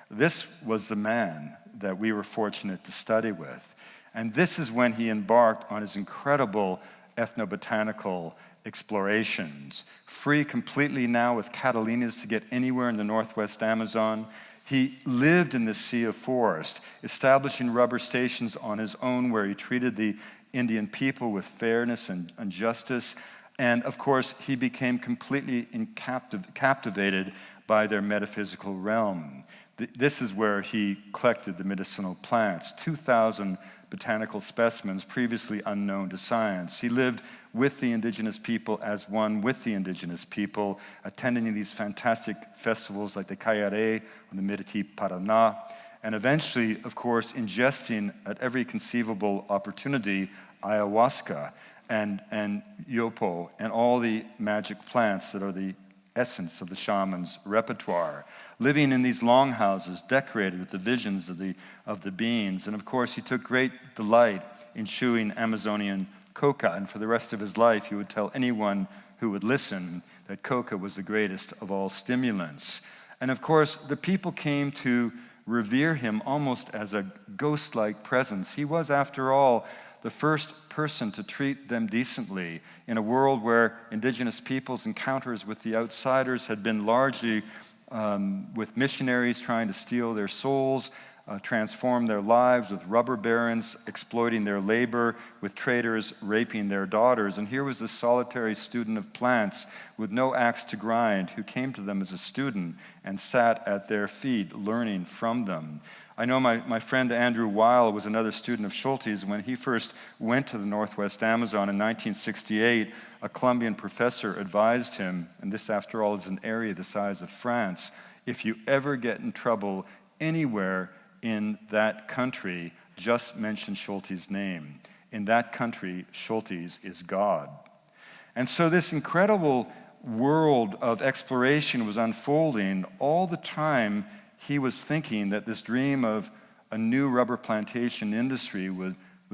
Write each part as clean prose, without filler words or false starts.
This was the man that we were fortunate to study with. And this is when he embarked on his incredible ethnobotanical explorations, free completely now with catalinas to get anywhere in the Northwest Amazon. He lived in this sea of forest, establishing rubber stations on his own where he treated the Indian people with fairness and justice. And of course, he became completely captivated by their metaphysical realm. This is where he collected the medicinal plants, 2,000 botanical specimens previously unknown to science. He lived with the indigenous people as one with the indigenous people, attending these fantastic festivals like the Kayare or the Miriti Paraná, and eventually, of course, ingesting at every conceivable opportunity ayahuasca and yopo and all the magic plants that are the essence of the shaman's repertoire, living in these longhouses decorated with the visions of the beings. And of course, he took great delight in chewing Amazonian coca, and for the rest of his life, he would tell anyone who would listen that coca was the greatest of all stimulants. And of course, the people came to revere him almost as a ghost-like presence. He was, after all, the first person to treat them decently in a world where indigenous peoples' encounters with the outsiders had been largely with missionaries trying to steal their souls, transform their lives, with rubber barons exploiting their labor, with traders raping their daughters. And here was this solitary student of plants with no axe to grind who came to them as a student and sat at their feet learning from them. I know my friend Andrew Weil was another student of Schultes. When he first went to the Northwest Amazon in 1968, a Colombian professor advised him, and this after all is an area the size of France, if you ever get in trouble anywhere in that country, just mention Schultes' name. In that country, Schultes is God. And so this incredible world of exploration was unfolding all the time. He was thinking that this dream of a new rubber plantation industry was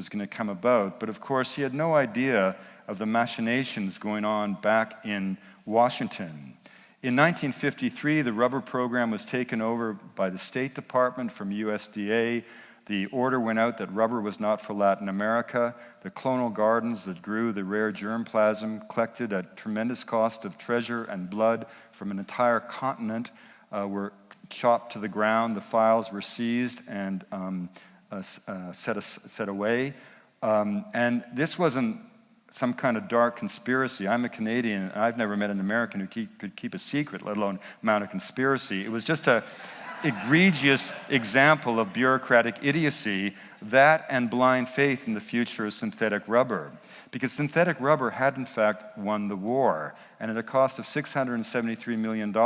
going to come about. But of course, he had no idea of the machinations going on back in Washington. In 1953, the rubber program was taken over by the State Department from USDA. The order went out that rubber was not for Latin America. The clonal gardens that grew the rare germplasm, collected at tremendous cost of treasure and blood from an entire continent, were chopped to the ground. The files were seized and set away. And this wasn't some kind of dark conspiracy. I'm a Canadian, and I've never met an American who could keep a secret, let alone mount a conspiracy. It was just an egregious example of bureaucratic idiocy, that and blind faith in the future of synthetic rubber. Because synthetic rubber had, in fact, won the war. And at a cost of $673 million,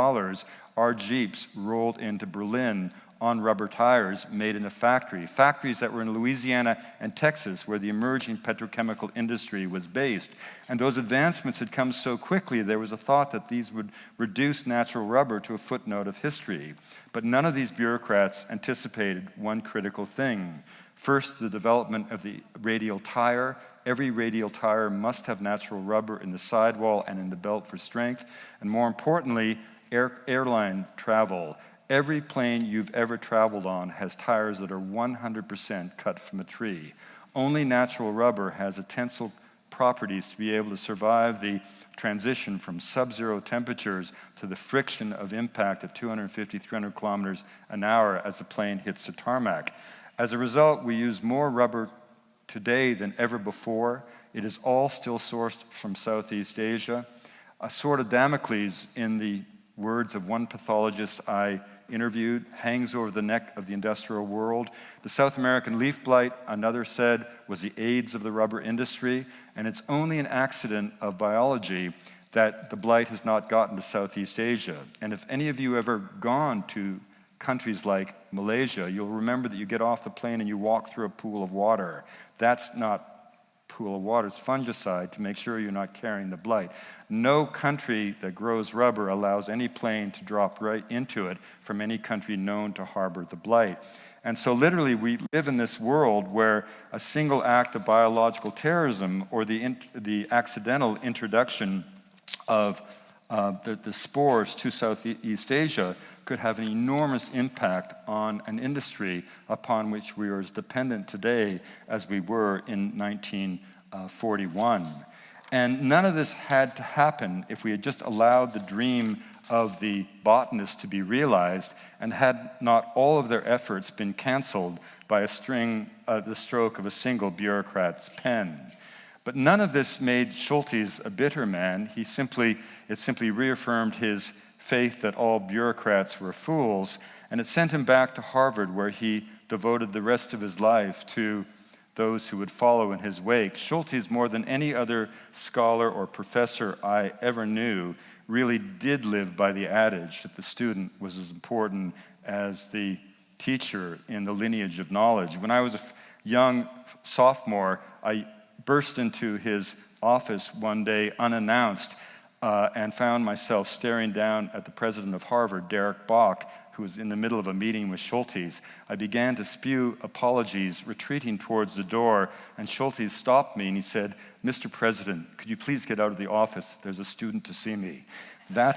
our Jeeps rolled into Berlin on rubber tires made in a factories that were in Louisiana and Texas, where the emerging petrochemical industry was based. And those advancements had come so quickly, there was a thought that these would reduce natural rubber to a footnote of history. But none of these bureaucrats anticipated one critical thing. First, the development of the radial tire. Every radial tire must have natural rubber in the sidewall and in the belt for strength. And more importantly, airline travel. Every plane you've ever traveled on has tires that are 100% cut from a tree. Only natural rubber has the tensile properties to be able to survive the transition from sub-zero temperatures to the friction of impact at 250, 300 kilometers an hour as the plane hits the tarmac. As a result, we use more rubber today than ever before. It is all still sourced from Southeast Asia. A sword of Damocles, in the words of one pathologist I interviewed, hangs over the neck of the industrial world. The South American leaf blight, another said, was the AIDS of the rubber industry, and it's only an accident of biology that the blight has not gotten to Southeast Asia. And if any of you ever gone to countries like Malaysia, you'll remember that you get off the plane and you walk through a pool of water. That's not pool of water, it's fungicide to make sure you're not carrying the blight. No country that grows rubber allows any plane to drop right into it from any country known to harbor the blight. And so literally we live in this world where a single act of biological terrorism or the accidental introduction of the spores to Southeast Asia could have an enormous impact on an industry upon which we are as dependent today as we were in 1941. And none of this had to happen if we had just allowed the dream of the botanist to be realized and had not all of their efforts been canceled by the stroke of a single bureaucrat's pen. But none of this made Schultes a bitter man. It simply reaffirmed his faith that all bureaucrats were fools, and it sent him back to Harvard, where he devoted the rest of his life to those who would follow in his wake. Schultes, more than any other scholar or professor I ever knew, really did live by the adage that the student was as important as the teacher in the lineage of knowledge. When I was a young sophomore, I burst into his office one day unannounced and found myself staring down at the president of Harvard, Derek Bach, who was in the middle of a meeting with Schultes. I began to spew apologies, retreating towards the door, and Schultes stopped me and he said, "Mr. President, could you please get out of the office? There's a student to see me." That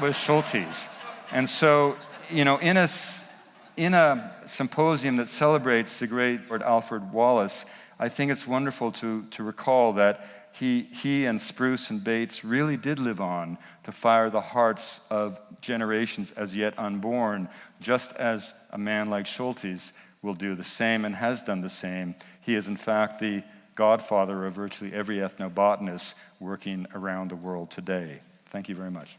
was Schultes. And so, in a symposium that celebrates the great Lord Alfred Wallace, I think it's wonderful to recall that he and Spruce and Bates really did live on to fire the hearts of generations as yet unborn, just as a man like Schultes will do the same and has done the same. He is, in fact, the godfather of virtually every ethnobotanist working around the world today. Thank you very much.